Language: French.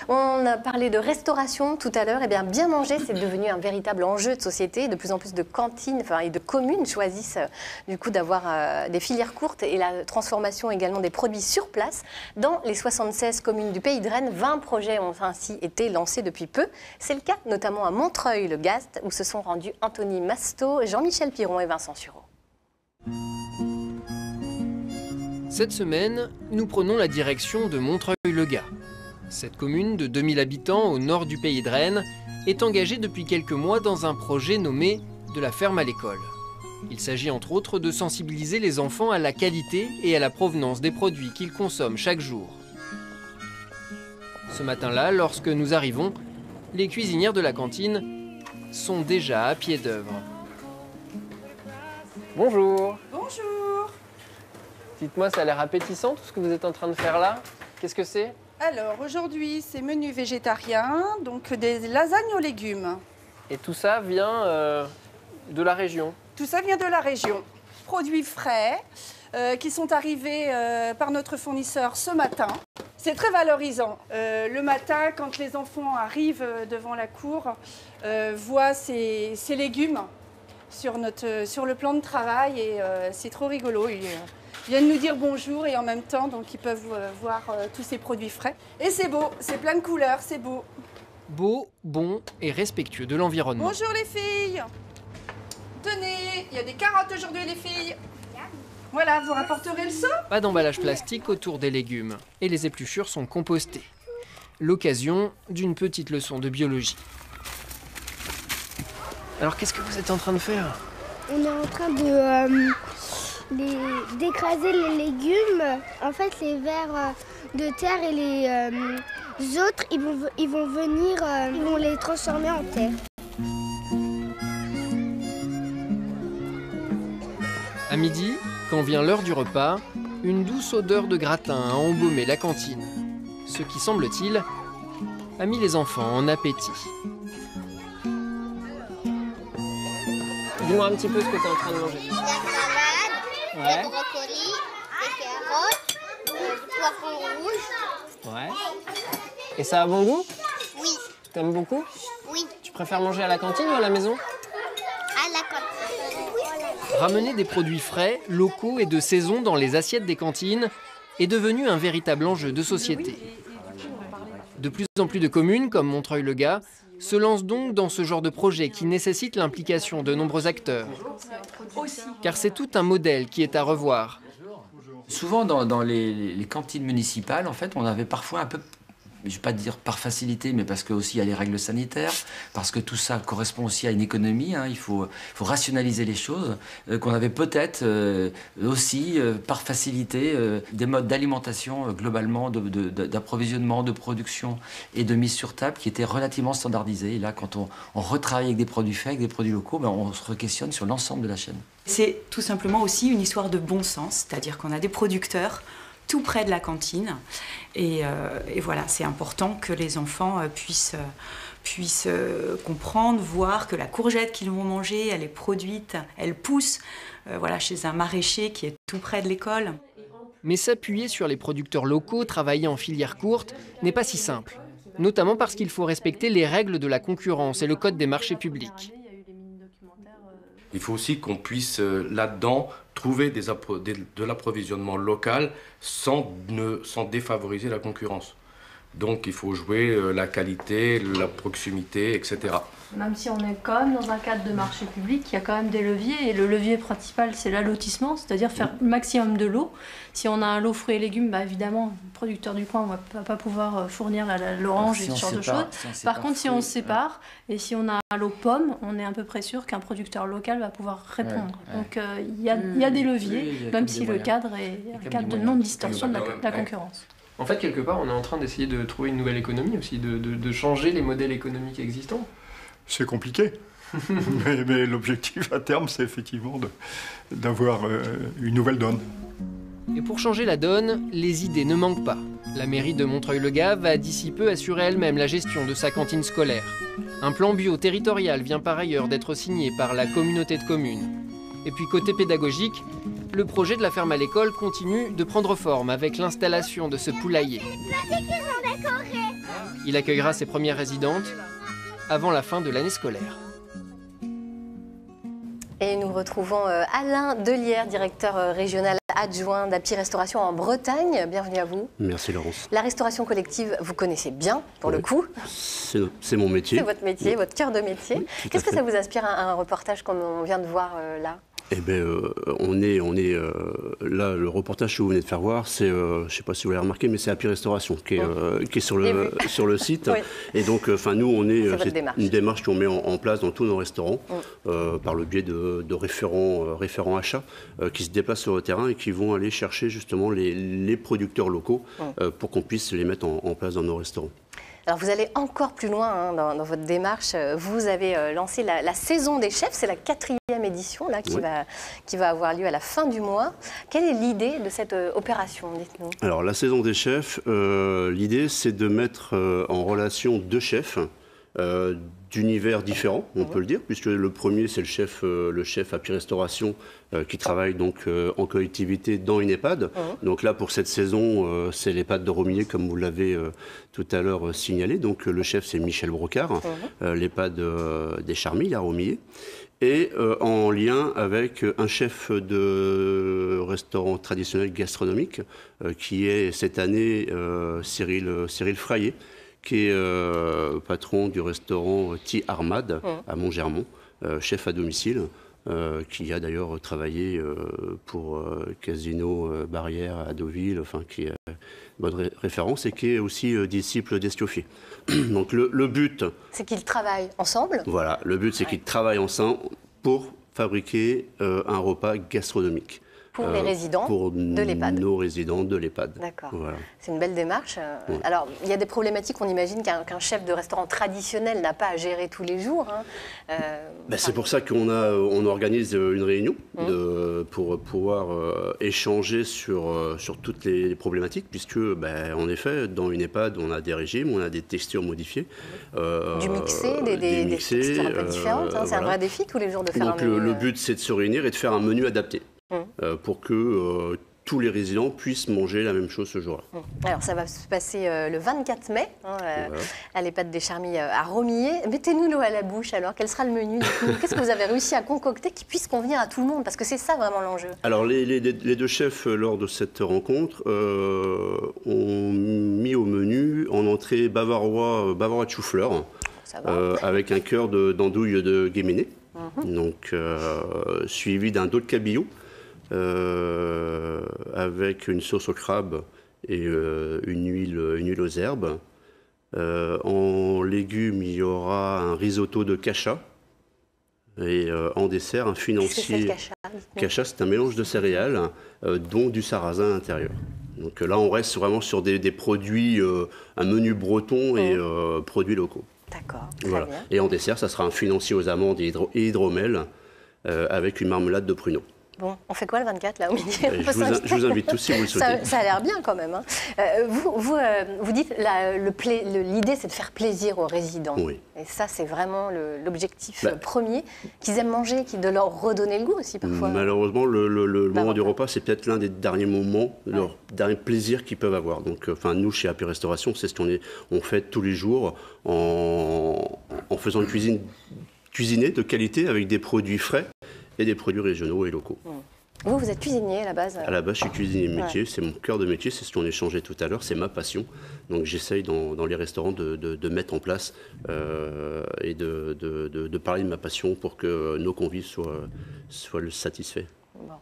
On a parlé de restauration tout à l'heure. Eh bien manger, c'est devenu un véritable enjeu de société. De plus en plus de cantines et de communes choisissent du coup d'avoir des filières courtes et la transformation également des produits sur place. Dans les 76 communes du Pays de Rennes, 20 projets ont ainsi été lancés depuis peu. C'est le cas notamment à Montreuil-le-Gast où se sont rendus Anthony Masto, Jean-Michel Piron et Vincent Sureau. Cette semaine, nous prenons la direction de Montreuil-le-Gast. Cette commune de 2000 habitants au nord du Pays de Rennes est engagée depuis quelques mois dans un projet nommé « De la ferme à l'école ». Il s'agit entre autres de sensibiliser les enfants à la qualité et à la provenance des produits qu'ils consomment chaque jour. Ce matin-là, lorsque nous arrivons, les cuisinières de la cantine sont déjà à pied d'œuvre. Bonjour. Bonjour. Dites-moi, ça a l'air appétissant tout ce que vous êtes en train de faire là. Qu'est-ce que c'est ? Alors aujourd'hui, c'est menu végétarien, donc des lasagnes aux légumes. Et tout ça vient de la région? Tout ça vient de la région. Produits frais qui sont arrivés par notre fournisseur ce matin. C'est très valorisant. Le matin, quand les enfants arrivent devant la cour, voient ces légumes sur le plan de travail et c'est trop rigolo. Ils viennent nous dire bonjour et en même temps, donc ils peuvent voir tous ces produits frais. Et c'est beau, c'est plein de couleurs, c'est beau. Beau, bon et respectueux de l'environnement. Bonjour les filles. Tenez, il y a des carottes aujourd'hui les filles. Voilà, vous rapporterez le seau. Pas d'emballage plastique autour des légumes et les épluchures sont compostées. L'occasion d'une petite leçon de biologie. Alors qu'est-ce que vous êtes en train de faire? On est en train d'écraser les légumes. En fait, les vers de terre et les autres, ils vont venir, ils vont les transformer en terre. À midi, quand vient l'heure du repas, une douce odeur de gratin a embaumé la cantine. Ce qui, semble-t-il, a mis les enfants en appétit. Dis-moi un petit peu ce que tu es en train de manger. La salade, Ouais. le brocoli, les carottes, le poivron rouge. Ouais. Et ça a bon goût? Oui, T'aimes beaucoup? oui, Tu préfères manger à la cantine ou à la maison? à la cantine. Ramener des produits frais, locaux et de saison dans les assiettes des cantines est devenu un véritable enjeu de société. De plus en plus de communes, comme Montreuil-le-Gast, se lancent donc dans ce genre de projet qui nécessite l'implication de nombreux acteurs. Car c'est tout un modèle qui est à revoir. Souvent dans les cantines municipales, en fait, on avait parfois un peu, je ne vais pas dire par facilité, mais parce que aussi il y a les règles sanitaires, parce que tout ça correspond aussi à une économie, hein, il faut rationaliser les choses, qu'on avait peut-être aussi par facilité des modes d'alimentation globalement, d'approvisionnement, de production et de mise sur table qui étaient relativement standardisés. Et là, quand on retravaille avec des produits faits, avec des produits locaux, ben, on se re-questionne sur l'ensemble de la chaîne. C'est tout simplement aussi une histoire de bon sens, c'est-à-dire qu'on a des producteurs tout près de la cantine. Et voilà, c'est important que les enfants puissent comprendre, voir que la courgette qu'ils vont manger, elle est produite, elle pousse voilà, chez un maraîcher qui est tout près de l'école. Mais s'appuyer sur les producteurs locaux, travailler en filière courte, n'est pas si simple. Notamment parce qu'il faut respecter les règles de la concurrence et le code des marchés publics. Il faut aussi qu'on puisse là-dedans trouver de l'approvisionnement local sans défavoriser la concurrence. Donc il faut jouer la qualité, la proximité, etc. Même si on est quand même dans un cadre de marché public, il y a quand même des leviers. Et le levier principal, c'est l'allotissement, c'est-à-dire faire le maximum de lot. Si on a un lot fruits et légumes, bah évidemment, le producteur du coin ne va pas pouvoir fournir l'orange et ce genre de choses. Par contre, si on se sépare et si on a un lot pommes, on est à peu près sûr qu'un producteur local va pouvoir répondre. Donc il y a des leviers, même si le cadre est un cadre de non-distorsion de la concurrence. En fait, quelque part, on est en train d'essayer de trouver une nouvelle économie aussi, de changer les modèles économiques existants. C'est compliqué, mais l'objectif à terme, c'est effectivement d'avoir une nouvelle donne. Et pour changer la donne, les idées ne manquent pas. La mairie de Montreuil-le-Gast va d'ici peu assurer elle-même la gestion de sa cantine scolaire. Un plan bio territorial vient par ailleurs d'être signé par la communauté de communes. Et puis côté pédagogique, le projet de la ferme à l'école continue de prendre forme avec l'installation de ce poulailler. Il accueillera ses premières résidentes avant la fin de l'année scolaire. Et nous retrouvons Alain Delière, directeur régional adjoint d'Happy Restauration en Bretagne. Bienvenue à vous. Merci Laurence. La restauration collective, vous connaissez bien, pour le coup. C'est mon métier. C'est votre métier, votre cœur de métier. Oui, qu'est-ce que ça vous inspire, un reportage comme on vient de voir là? Eh bien, on est là, le reportage que vous venez de faire voir, c'est, je ne sais pas si vous l'avez remarqué, mais c'est Happy Restauration qui est sur le site. Oui. Et donc, nous, c'est une démarche qu'on met en place dans tous nos restaurants, par le biais de référents achats qui se déplacent sur le terrain et qui vont aller chercher justement les producteurs locaux pour qu'on puisse les mettre en place dans nos restaurants. Alors vous allez encore plus loin dans votre démarche. Vous avez lancé la saison des chefs, c'est la 4e édition là, qui va avoir lieu à la fin du mois. Quelle est l'idée de cette opération, dites-nous? Alors la saison des chefs, l'idée c'est de mettre en relation 2 chefs d'univers différents, on peut le dire, puisque le premier c'est le chef Happy Restauration qui travaille donc en collectivité dans une EHPAD. Donc là pour cette saison c'est l'EHPAD de Romilly comme vous l'avez tout à l'heure signalé. Donc le chef c'est Michel Brocard, l'EHPAD des Charmilles à Romilly. Et en lien avec un chef de restaurant traditionnel gastronomique qui est cette année Cyril Frayer, qui est patron du restaurant Ti Armad à Montgermont, chef à domicile, qui a d'ailleurs travaillé pour Casino Barrière à Deauville, enfin qui est bonne référence et qui est aussi disciple d'Escoffier. Donc le but... C'est qu'ils travaillent ensemble. Voilà, le but c'est qu'ils travaillent ensemble pour fabriquer un repas gastronomique. Pour les résidents de l'EHPAD. Nos résidents de l'EHPAD. D'accord. Voilà. C'est une belle démarche. Alors, il y a des problématiques, on imagine qu'un chef de restaurant traditionnel n'a pas à gérer tous les jours. C'est pour ça qu'on organise une réunion pour pouvoir échanger sur toutes les problématiques, puisque, en effet, dans une EHPAD, on a des régimes, on a des textures modifiées. Du mixé, des textures un peu différentes. C'est un vrai défi tous les jours de faire un menu. Le but, c'est de se réunir et de faire un menu adapté. Pour que tous les résidents puissent manger la même chose ce jour-là. Alors ça va se passer le 24 mai à l'EHPAD des Charmilles à Romilly. Mettez-nous l'eau à la bouche alors, quel sera le menu? Qu'est-ce que vous avez réussi à concocter qui puisse convenir à tout le monde? Parce que c'est ça vraiment l'enjeu. Alors les 2 chefs lors de cette rencontre ont mis au menu en entrée bavarois de chou-fleur avec un cœur d'andouille de Guéméné, donc suivi d'un dos de cabillaud. Avec une sauce au crabe et une huile aux herbes. En légumes, il y aura un risotto de cacha. Et en dessert, un financier. Cacha, c'est un mélange de céréales, dont du sarrasin à l'intérieur. Donc là, on reste vraiment sur des produits, un menu breton et produits locaux. D'accord. Voilà. Et en dessert, ça sera un financier aux amandes et hydromel avec une marmelade de pruneaux. Bon, on fait quoi le 24 là au midi? Je vous invite tous si vous le souhaitez. Ça a l'air bien quand même. Vous dites l'idée c'est de faire plaisir aux résidents. Oui. Et ça c'est vraiment l'objectif premier, qu'ils aiment manger, de leur redonner le goût aussi parfois. Malheureusement le moment du repas c'est peut-être l'un des derniers moments, leur dernier plaisir qu'ils peuvent avoir. Donc nous chez Happy Restauration c'est ce qu'on fait tous les jours en faisant une cuisiner de qualité avec des produits frais et des produits régionaux et locaux. Vous êtes cuisinier à la base? À la base, je suis cuisinier de métier, c'est mon cœur de métier, c'est ce qu'on échangeait tout à l'heure, c'est ma passion. Donc j'essaye dans les restaurants de mettre en place et de parler de ma passion pour que nos convives soient satisfaits. Bon.